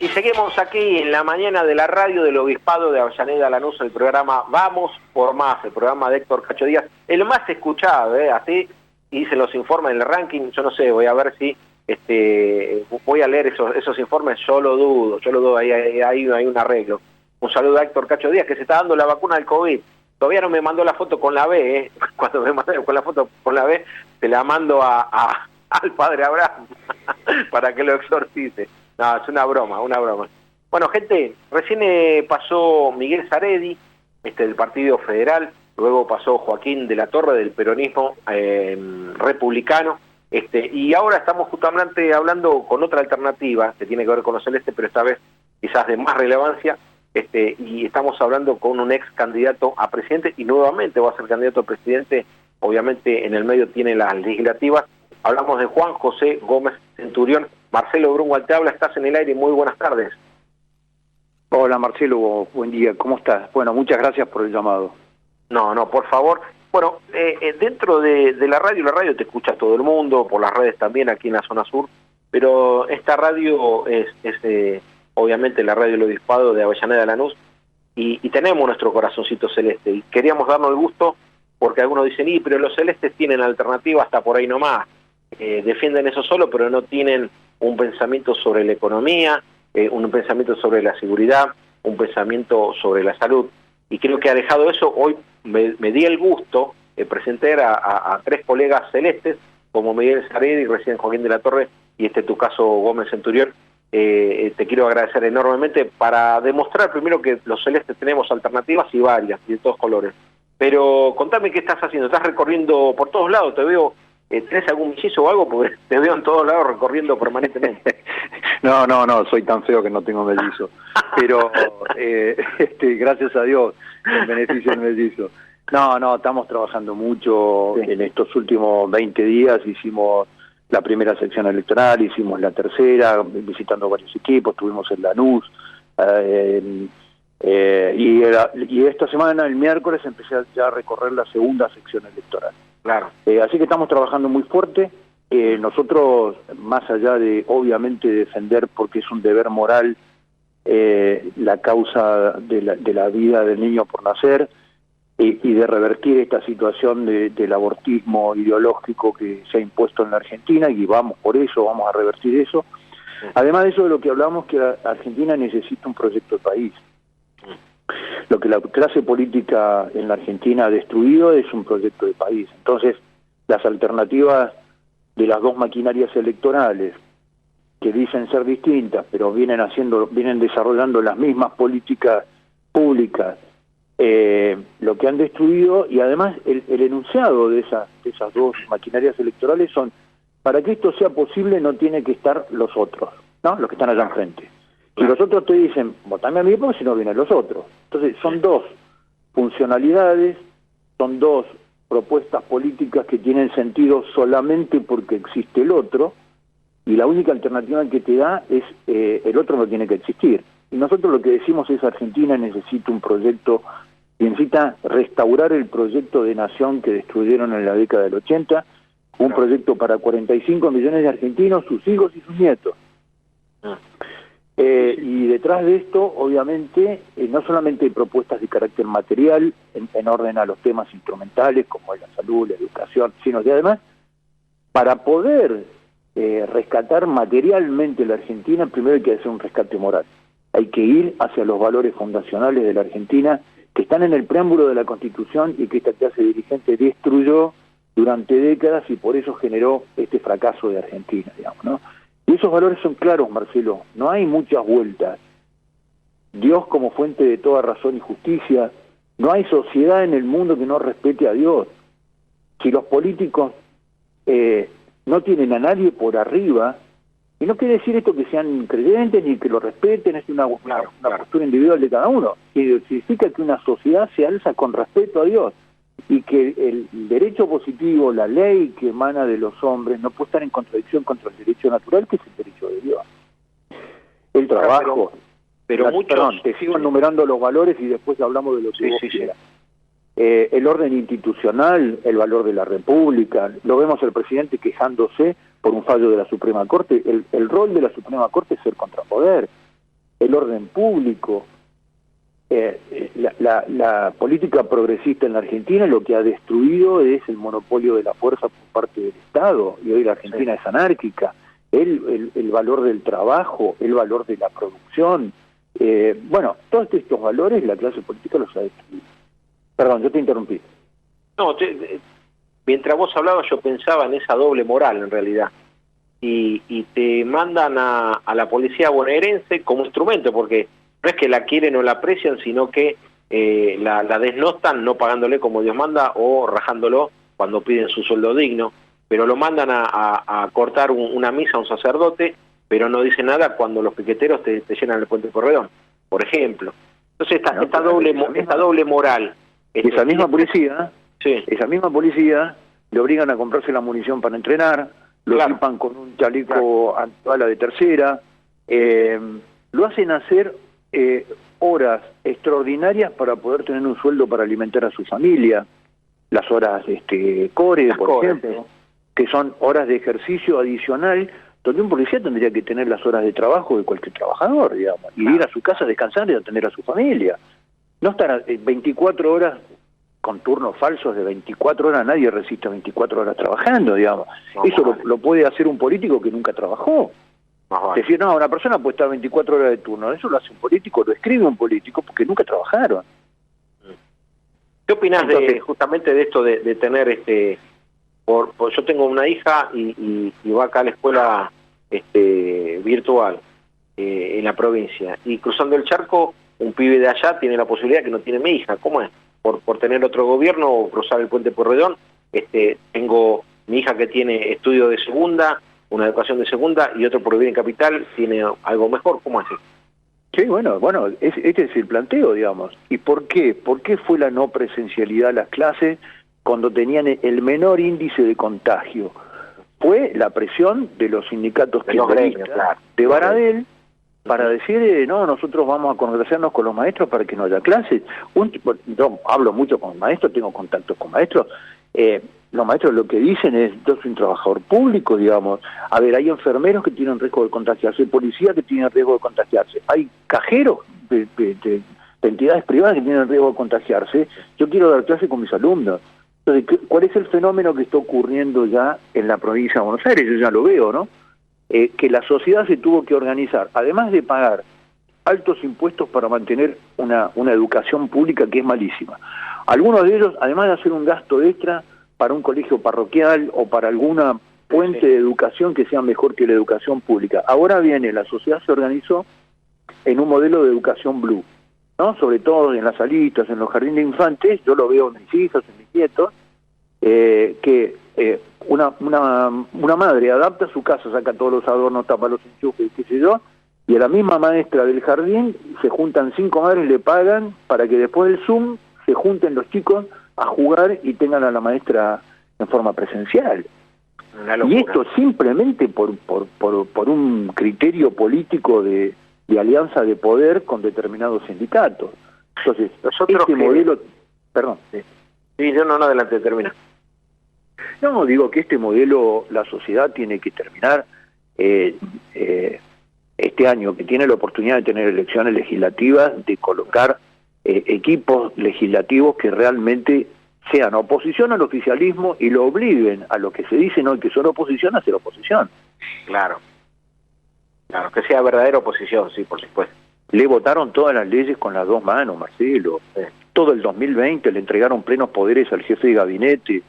Y seguimos aquí en la mañana de la radio del Obispado de Avellaneda Lanús, el programa Vamos por Más, el programa de Héctor Cacho Díaz, el más escuchado, así dicen los informes en el ranking. Yo no sé, voy a ver si voy a leer esos informes. Yo lo dudo, ahí hay un arreglo. Un saludo a Héctor Cacho Díaz, que se está dando la vacuna del COVID. Todavía no me mandó la foto con la B, Cuando me mandó con la foto con la B, se la mando al padre Abraham para que lo exorcice. No, es una broma. Bueno, gente, recién pasó Miguel Saredi, del Partido Federal, luego pasó Joaquín de la Torre, del peronismo republicano, y ahora estamos justamente hablando con otra alternativa que tiene que ver con los celestes, pero esta vez quizás de más relevancia, y estamos hablando con un ex candidato a presidente, y nuevamente va a ser candidato a presidente. Obviamente en el medio tiene las legislativas. Hablamos de Juan José Gómez Centurión. Marcelo Brunwald te habla, estás en el aire, muy buenas tardes. Hola Marcelo, buen día, ¿cómo estás? Bueno, muchas gracias por el llamado. No, por favor. Bueno, dentro de la radio te escucha todo el mundo, por las redes también aquí en la zona sur, pero esta radio es obviamente la radio del Obispado de Avellaneda Lanús, y tenemos nuestro corazoncito celeste, y queríamos darnos el gusto, porque algunos dicen, pero los celestes tienen alternativa hasta por ahí nomás, defienden eso solo, pero no tienen un pensamiento sobre la economía, un pensamiento sobre la seguridad, un pensamiento sobre la salud. Y creo que alejado de eso, hoy me di el gusto de presentar a tres colegas celestes, como Miguel Saredi, recién Joaquín de la Torre, y tu caso Gómez Centurión. Te quiero agradecer enormemente para demostrar primero que los celestes tenemos alternativas y varias, y de todos colores. Pero contame qué estás haciendo. Estás recorriendo por todos lados, te veo. ¿Tenés algún mellizo o algo? Porque te veo en todos lados recorriendo permanentemente. No, soy tan feo que no tengo mellizo. Pero gracias a Dios, en beneficio del mellizo. No, estamos trabajando mucho. Sí. En estos últimos 20 días hicimos la primera sección electoral, hicimos la tercera, visitando varios equipos, estuvimos en Lanús. Y esta semana, el miércoles, empecé ya a recorrer la segunda sección electoral. Claro. Así que estamos trabajando muy fuerte. Nosotros, más allá de, obviamente, defender, porque es un deber moral, la causa de la vida del niño por nacer, y de revertir esta situación del abortismo ideológico que se ha impuesto en la Argentina, y vamos por eso, vamos a revertir eso. Sí. Además de eso, de lo que hablamos, que la Argentina necesita un proyecto de país. Lo que la clase política en la Argentina ha destruido es un proyecto de país. Entonces, las alternativas de las dos maquinarias electorales, que dicen ser distintas, pero vienen desarrollando las mismas políticas públicas, lo que han destruido, y además el enunciado de esas dos maquinarias electorales son: para que esto sea posible no tiene que estar los otros, ¿no? Los que están allá enfrente. Y los otros te dicen, votame a mí porque si no vienen los otros. Entonces son dos funcionalidades, son dos propuestas políticas que tienen sentido solamente porque existe el otro, y la única alternativa que te da es el otro no tiene que existir. Y nosotros lo que decimos es: Argentina necesita un proyecto, necesita restaurar el proyecto de nación que destruyeron en la década del 80, un proyecto para 45 millones de argentinos, sus hijos y sus nietos. Y detrás de esto, obviamente, no solamente hay propuestas de carácter material, en orden a los temas instrumentales, como la salud, la educación, sino que además, para poder rescatar materialmente la Argentina, primero hay que hacer un rescate moral. Hay que ir hacia los valores fundacionales de la Argentina, que están en el preámbulo de la Constitución y que esta clase dirigente destruyó durante décadas, y por eso generó este fracaso de Argentina, digamos, ¿no? Y esos valores son claros, Marcelo, no hay muchas vueltas. Dios como fuente de toda razón y justicia. No hay sociedad en el mundo que no respete a Dios. Si los políticos no tienen a nadie por arriba, y no quiere decir esto que sean creyentes ni que lo respeten, es una postura individual de cada uno, significa que una sociedad se alza con respeto a Dios, y que el derecho positivo, la ley que emana de los hombres, no puede estar en contradicción contra el derecho natural, que es el derecho de Dios. El trabajo. Perdón, te sigo enumerando los valores y después hablamos de lo que vos quieras. El orden institucional, el valor de la República, lo vemos el presidente quejándose por un fallo de la Suprema Corte. El rol de la Suprema Corte es ser contrapoder. el orden público. La política progresista en la Argentina lo que ha destruido es el monopolio de la fuerza por parte del Estado, y hoy la Argentina es anárquica. El valor del trabajo, el valor de la producción, bueno, todos estos valores la clase política los ha destruido. Perdón, yo te interrumpí. No, mientras vos hablabas yo pensaba en esa doble moral en realidad. Y te mandan a la policía bonaerense como instrumento, porque no es que la quieren o la aprecian, sino que la desnostan no pagándole como Dios manda o rajándolo cuando piden su sueldo digno, pero lo mandan a cortar una misa a un sacerdote, pero no dice nada cuando los piqueteros te llenan el puente Corredón, por ejemplo. Entonces esta doble moral. Esa misma policía, esa misma policía le obligan a comprarse la munición para entrenar, lo equipan con un chaleco antibala de tercera, lo hacen hacer horas extraordinarias para poder tener un sueldo para alimentar a su familia, las horas core, por ejemplo, que son horas de ejercicio adicional, donde un policía tendría que tener las horas de trabajo de cualquier trabajador, digamos, y ir a su casa a descansar y atender a su familia. No estar 24 horas con turnos falsos de 24 horas, nadie resiste 24 horas trabajando, digamos. Eso lo puede hacer un político que nunca trabajó. Decir, no, una persona puede estar 24 horas de turno, eso lo hace un político, lo escribe un político, porque nunca trabajaron. ¿Qué opinás justamente de esto de tener, yo tengo una hija y va acá a la escuela virtual en la provincia, y cruzando el charco, un pibe de allá tiene la posibilidad que no tiene mi hija? ¿Cómo es? Por tener otro gobierno o cruzar el puente Porredón, tengo mi hija que tiene estudio de segunda, una educación de segunda, y otro por vivir en capital tiene algo mejor. ¿Cómo es eso? Sí, bueno, este es el planteo, digamos. ¿Y por qué? ¿Por qué fue la no presencialidad a las clases cuando tenían el menor índice de contagio? Fue la presión de los sindicatos de Baradel, para decir, no, nosotros vamos a congraciarnos con los maestros para que no haya clases. Yo hablo mucho con maestros, tengo contactos con maestros. Los maestros lo que dicen es, yo soy un trabajador público, digamos. A ver, hay enfermeros que tienen riesgo de contagiarse, hay policías que tienen riesgo de contagiarse, hay cajeros de entidades privadas que tienen riesgo de contagiarse. Yo quiero dar clase con mis alumnos. Entonces, ¿cuál es el fenómeno que está ocurriendo ya en la provincia de Buenos Aires? Yo ya lo veo, ¿no? Que la sociedad se tuvo que organizar, además de pagar altos impuestos para mantener una educación pública que es malísima. Algunos de ellos, además de hacer un gasto extra para un colegio parroquial o para alguna fuente de educación que sea mejor que la educación pública. Ahora viene, la sociedad se organizó en un modelo de educación blue, ¿no? Sobre todo en las salitas, en los jardines de infantes, yo lo veo en mis hijos, en mis nietos, una madre adapta su casa, saca todos los adornos, tapa los enchufes, qué sé yo, y a la misma maestra del jardín se juntan 5 madres, le pagan para que después del Zoom se junten los chicos a jugar y tengan a la maestra en forma presencial. Y esto simplemente por un criterio político de alianza de poder con determinados sindicatos. Entonces, modelo... Perdón. Sí, no, adelante, termina. No, digo que este modelo la sociedad tiene que terminar este año, que tiene la oportunidad de tener elecciones legislativas, de colocar equipos legislativos que realmente sean oposición al oficialismo y lo obliguen a lo que se dicen hoy que son oposición a ser oposición. Claro, que sea verdadera oposición, sí, por supuesto. Le votaron todas las leyes con las dos manos, Marcelo. Todo el 2020 le entregaron plenos poderes al jefe de gabinete.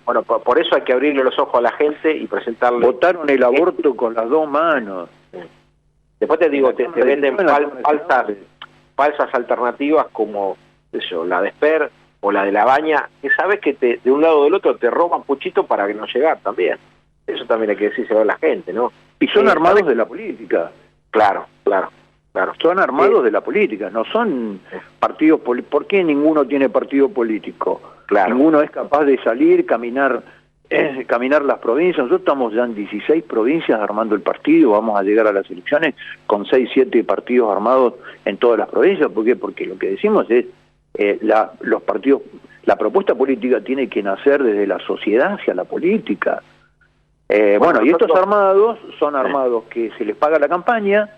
Bueno, por eso hay que abrirle los ojos a la gente y presentarle... Votaron el aborto con las dos manos. Después te digo, te venden falsas alternativas como eso, la de Esper o la de La Baña, que sabes que de un lado o del otro te roban puchito para que no llegar también. Eso también hay que decírselo a la gente, ¿no? Y son armados de la política. Claro. Son armados de la política, no son partidos políticos. ¿Por qué ninguno tiene partido político? Claro. Ninguno es capaz de salir, caminar las provincias. Nosotros estamos ya en 16 provincias armando el partido, vamos a llegar a las elecciones con 6, 7 partidos armados en todas las provincias. ¿Por qué? Porque lo que decimos es, los partidos, la propuesta política tiene que nacer desde la sociedad hacia la política. Bueno, y estos armados son armados que se les paga la campaña,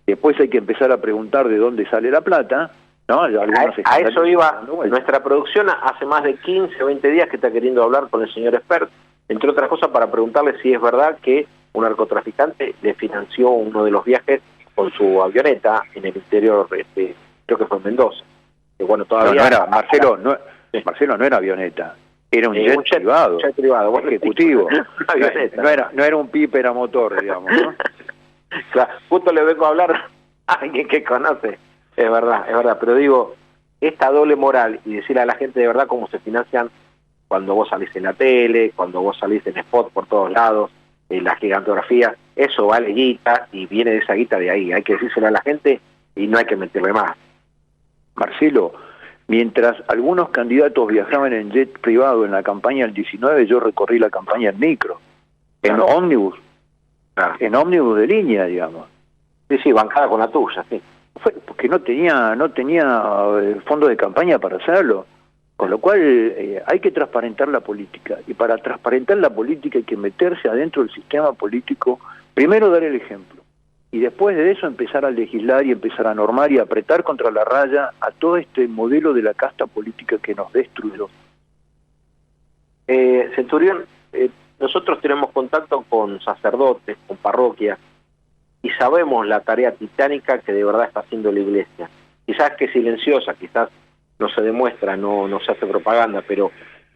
Después hay que empezar a preguntar de dónde sale la plata, ¿no? A eso iba. Nuestra producción hace más de 15 o 20 días que está queriendo hablar con el señor Espert, entre otras cosas para preguntarle si es verdad que un narcotraficante le financió uno de los viajes con su avioneta en el interior, creo que fue en Mendoza. Que bueno, todavía... No era, Marcelo, Marcelo, no era avioneta, era un jet privado, jet privado, bueno, ejecutivo. No era un Piper a motor, digamos, ¿no? Claro, justo le vengo a hablar a alguien que conoce. Es verdad, pero digo, esta doble moral y decirle a la gente de verdad cómo se financian cuando vos salís en la tele, cuando vos salís en spot por todos lados, en la gigantografía, eso vale guita y viene de esa guita de ahí. Hay que decírselo a la gente y no hay que meterle más. Marcelo, mientras algunos candidatos viajaban en jet privado en la campaña del 19, yo recorrí la campaña en micro, en ómnibus, en ómnibus de línea, digamos. Sí, bancada con la tuya, sí. Fue porque no tenía fondo de campaña para hacerlo, con lo cual hay que transparentar la política, y para transparentar la política hay que meterse adentro del sistema político, primero dar el ejemplo, y después de eso empezar a legislar y empezar a normar y apretar contra la raya a todo este modelo de la casta política que nos destruyó. Centurión, nosotros tenemos contacto con sacerdotes, con parroquias, y sabemos la tarea titánica que de verdad está haciendo la Iglesia. Quizás que silenciosa, quizás no se demuestra, no se hace propaganda, pero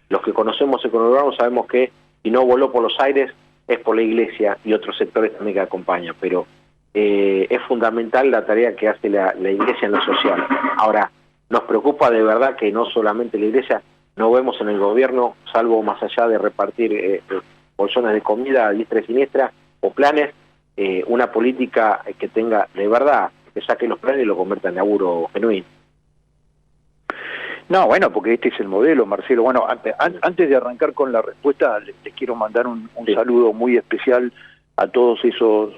los que conocemos el conurbano sabemos que si no voló por los aires es por la Iglesia y otros sectores también que acompañan, pero es fundamental la tarea que hace la Iglesia en lo social. Ahora, nos preocupa de verdad que no solamente la Iglesia, no vemos en el gobierno, salvo más allá de repartir bolsones de comida a diestra y siniestra o planes, una política que tenga de verdad, que saque los planes y lo convierta en laburo genuino. No, bueno, porque este es el modelo, Marcelo. Bueno, antes de arrancar con la respuesta, les quiero mandar un saludo muy especial a todos esos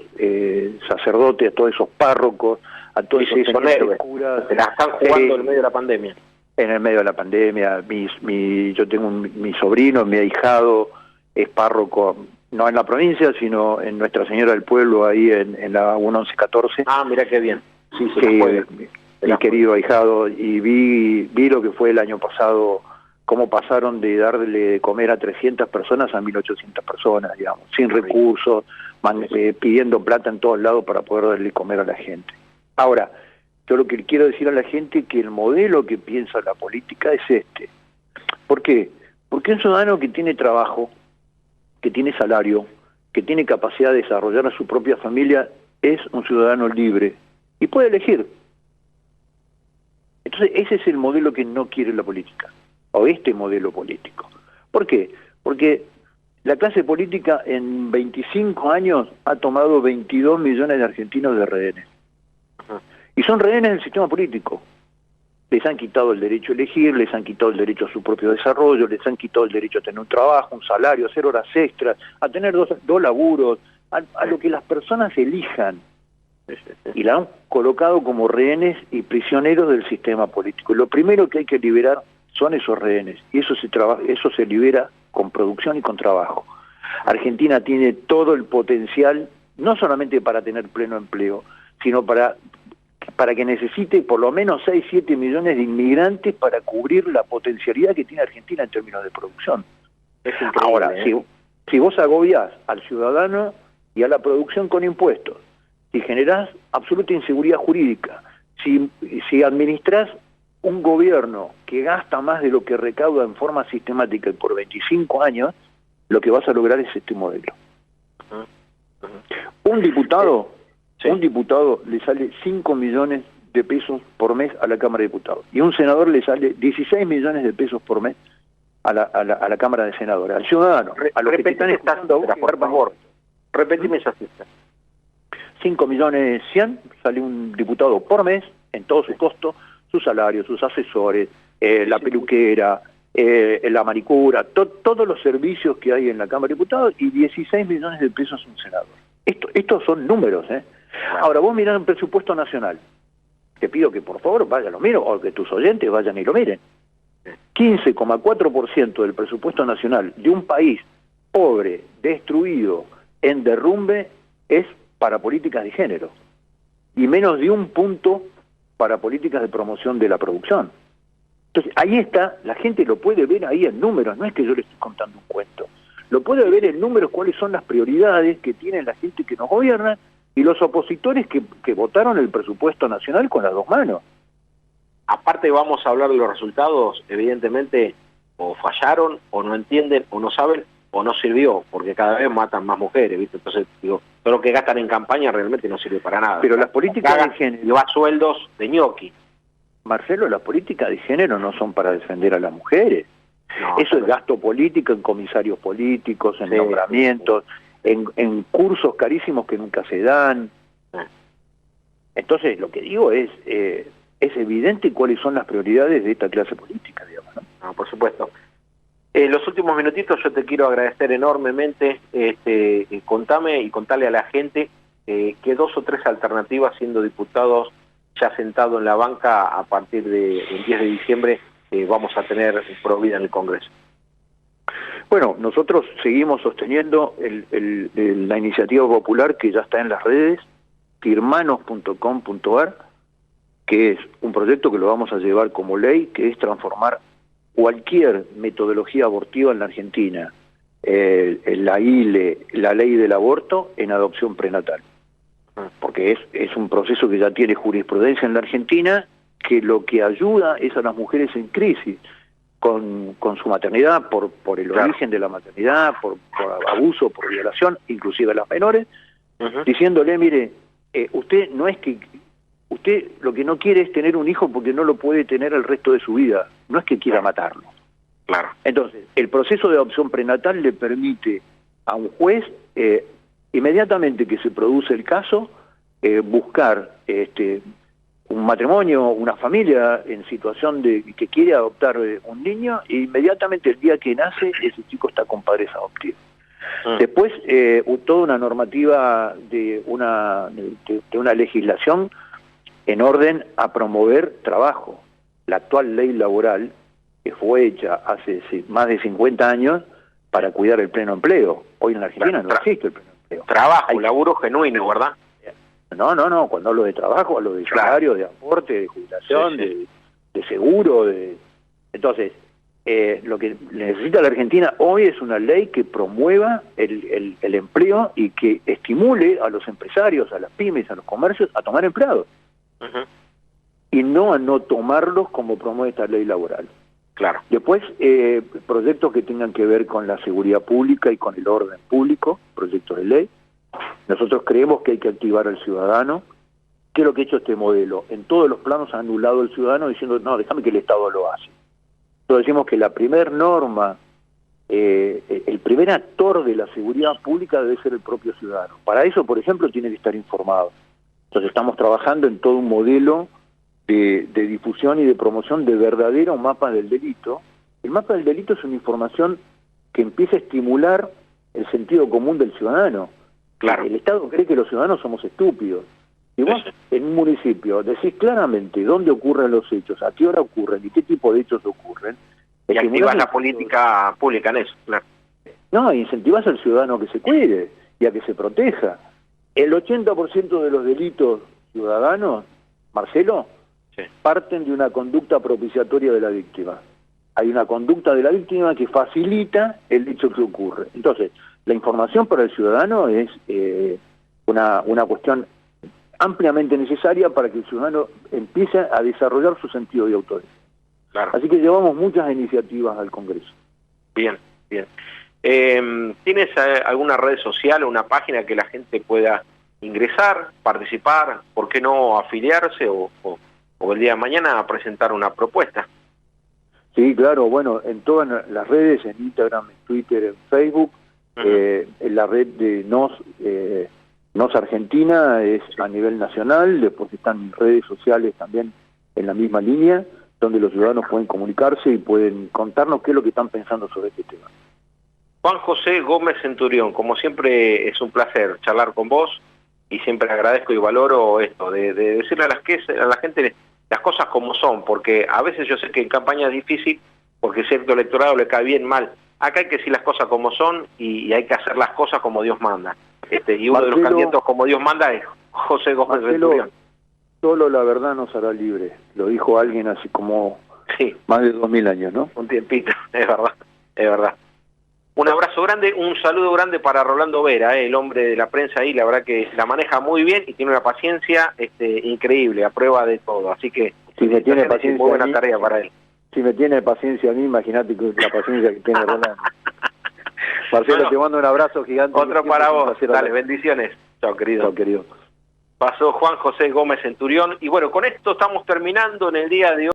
sacerdotes, a todos esos párrocos, a todos esos curas. Se la están jugando en medio de la pandemia. En el medio de la pandemia. Yo tengo mi sobrino, mi ahijado, es párroco, no en la provincia, sino en Nuestra Señora del Pueblo, ahí en la 1114. Ah, mira qué bien. Sí, mi querido ahijado, y vi lo que fue el año pasado, cómo pasaron de darle de comer a 300 personas a 1.800 personas, digamos, sin recursos, pidiendo plata en todos lados para poder darle comer a la gente. Ahora, yo lo que quiero decir a la gente es que el modelo que piensa la política es este. ¿Por qué? Porque un ciudadano que tiene trabajo, que tiene salario, que tiene capacidad de desarrollar a su propia familia, es un ciudadano libre y puede elegir. Entonces, ese es el modelo que no quiere la política, o este modelo político. ¿Por qué? Porque la clase política en 25 años ha tomado 22 millones de argentinos de rehenes. Y son rehenes del sistema político. Les han quitado el derecho a elegir, les han quitado el derecho a su propio desarrollo, les han quitado el derecho a tener un trabajo, un salario, a hacer horas extras, a tener dos laburos, a lo que las personas elijan. Y la han colocado como rehenes y prisioneros del sistema político. Lo primero que hay que liberar son esos rehenes, y eso se libera con producción y con trabajo. Argentina tiene todo el potencial, no solamente para tener pleno empleo, sino para que necesite por lo menos 6, 7 millones de inmigrantes para cubrir la potencialidad que tiene Argentina en términos de producción. Es increíble. Ahora, si vos agobiás al ciudadano y a la producción con impuestos, si generás absoluta inseguridad jurídica, si administrás un gobierno que gasta más de lo que recauda en forma sistemática y por 25 años, lo que vas a lograr es este modelo. Un diputado le sale 5 millones de pesos por mes a la Cámara de Diputados, y un senador le sale 16 millones de pesos por mes a la Cámara de Senadores, al ciudadano, a los que están escuchando a vos, por favor. Repetime esa cifra. 5.100.000 sale un diputado por mes, en todo su costo, su salario, sus asesores, la peluquera, la manicura, todos los servicios que hay en la Cámara de Diputados, y 16 millones de pesos un senador. Estos son números, ¿eh? Ahora, vos mirás un presupuesto nacional. Te pido que por favor vayan, lo miren, o que tus oyentes vayan y lo miren. 15,4% del presupuesto nacional de un país pobre, destruido, en derrumbe, es para políticas de género. y menos de 1 punto para políticas de promoción de la producción. Entonces, ahí está, la gente lo puede ver ahí en números, no es que yo le estoy contando un cuento. Lo puede ver en números cuáles son las prioridades que tiene la gente que nos gobierna y los opositores que votaron el presupuesto nacional con las 2 manos. Aparte vamos a hablar de los resultados, evidentemente o fallaron, o no entienden, o no saben, o no sirvió, porque cada vez matan más mujeres, ¿viste? Entonces, digo, todo lo que gastan en campaña realmente no sirve para nada. Pero las políticas de género... Lleva sueldos de ñoqui. Marcelo, las políticas de género no son para defender a las mujeres. No, eso es gasto político en comisarios políticos, en nombramientos, en cursos carísimos que nunca se dan. Entonces, lo que digo es evidente cuáles son las prioridades de esta clase política, digamos, ¿no? No, por supuesto. Los últimos minutitos yo te quiero agradecer enormemente. Contame y contale a la gente que 2 o 3 alternativas siendo diputados ya sentado en la banca a partir del 10 de diciembre vamos a tener Provida en el Congreso. Bueno, nosotros seguimos sosteniendo la iniciativa popular que ya está en las redes, firmanos.com.ar, que es un proyecto que lo vamos a llevar como ley, que es transformar cualquier metodología abortiva en la Argentina, la ILE, la ley del aborto, en adopción prenatal. Porque es un proceso que ya tiene jurisprudencia en la Argentina, que lo que ayuda es a las mujeres en crisis con su maternidad, por el origen de la maternidad, por abuso, por violación, inclusive a las menores, diciéndole, mire, usted no es que... Usted lo que no quiere es tener un hijo porque no lo puede tener el resto de su vida, no es que quiera matarlo. Claro. Entonces, el proceso de adopción prenatal le permite a un juez, inmediatamente que se produce el caso, buscar un matrimonio, una familia en situación de que quiere adoptar un niño, e inmediatamente el día que nace, ese chico está con padres adoptivos. Después, toda una normativa de una legislación en orden a promover trabajo. La actual ley laboral, que fue hecha hace más de 50 años para cuidar el pleno empleo. Hoy en la Argentina no existe el pleno empleo. Trabajo, laburo genuino, ¿verdad? No, cuando hablo de trabajo, hablo de salario, de aporte, de jubilación, de seguro. Entonces, lo que necesita la Argentina hoy es una ley que promueva el empleo y que estimule a los empresarios, a las pymes, a los comercios, a tomar empleados. Y no a no tomarlos como promueve esta ley laboral. Claro. Después, proyectos que tengan que ver con la seguridad pública y con el orden público, proyectos de ley. Nosotros creemos que hay que activar al ciudadano. ¿Qué es lo que ha hecho este modelo? En todos los planos ha anulado al ciudadano diciendo, no, déjame que el Estado lo hace. Entonces decimos que la primer norma, el primer actor de la seguridad pública debe ser el propio ciudadano. Para eso, por ejemplo, tiene que estar informado. Entonces estamos trabajando en todo un modelo de difusión y de promoción de verdadero mapa del delito. El mapa del delito es una información que empieza a estimular el sentido común del ciudadano. Claro. El Estado cree que los ciudadanos somos estúpidos. Si vos en un municipio decís claramente dónde ocurren los hechos, a qué hora ocurren y qué tipo de hechos ocurren... Y activás la política pública en eso, claro. No, incentivás al ciudadano a que se cuide y a que se proteja. El 80% de los delitos ciudadanos, Marcelo, parten de una conducta propiciatoria de la víctima. Hay una conducta de la víctima que facilita el hecho que ocurre. Entonces, la información para el ciudadano es una cuestión ampliamente necesaria para que el ciudadano empiece a desarrollar su sentido de autoridad. Claro. Así que llevamos muchas iniciativas al Congreso. Bien, bien. ¿Tienes alguna red social o una página que la gente pueda ingresar, participar, por qué no afiliarse o el día de mañana presentar una propuesta? Sí, claro, bueno, en todas las redes, en Instagram, en Twitter, en Facebook, en la red de NOS Argentina es a nivel nacional, después están redes sociales también en la misma línea, donde los ciudadanos pueden comunicarse y pueden contarnos qué es lo que están pensando sobre este tema. Juan José Gómez Centurión, como siempre es un placer charlar con vos y siempre agradezco y valoro esto, de decirle a la gente las cosas como son, porque a veces yo sé que en campaña es difícil porque cierto electorado le cae bien, mal. Acá hay que decir las cosas como son y hay que hacer las cosas como Dios manda. Y uno de los candidatos como Dios manda es José Gómez Centurión. Solo la verdad nos hará libre. Lo dijo alguien así como más de 2000 años, ¿no? Un tiempito, es verdad, es verdad. Un abrazo grande, un saludo grande para Rolando Vera, el hombre de la prensa ahí, la verdad que la maneja muy bien y tiene una paciencia increíble, a prueba de todo, así que si me tiene paciencia, muy buena tarea para él. Si me tiene paciencia a mí, imagínate la paciencia que tiene Rolando. Marcelo, bueno, te mando un abrazo gigante. Otro para vos, dale, bendiciones. Chao, querido. Chao, querido. Pasó Juan José Gómez Centurión, y bueno, con esto estamos terminando en el día de hoy.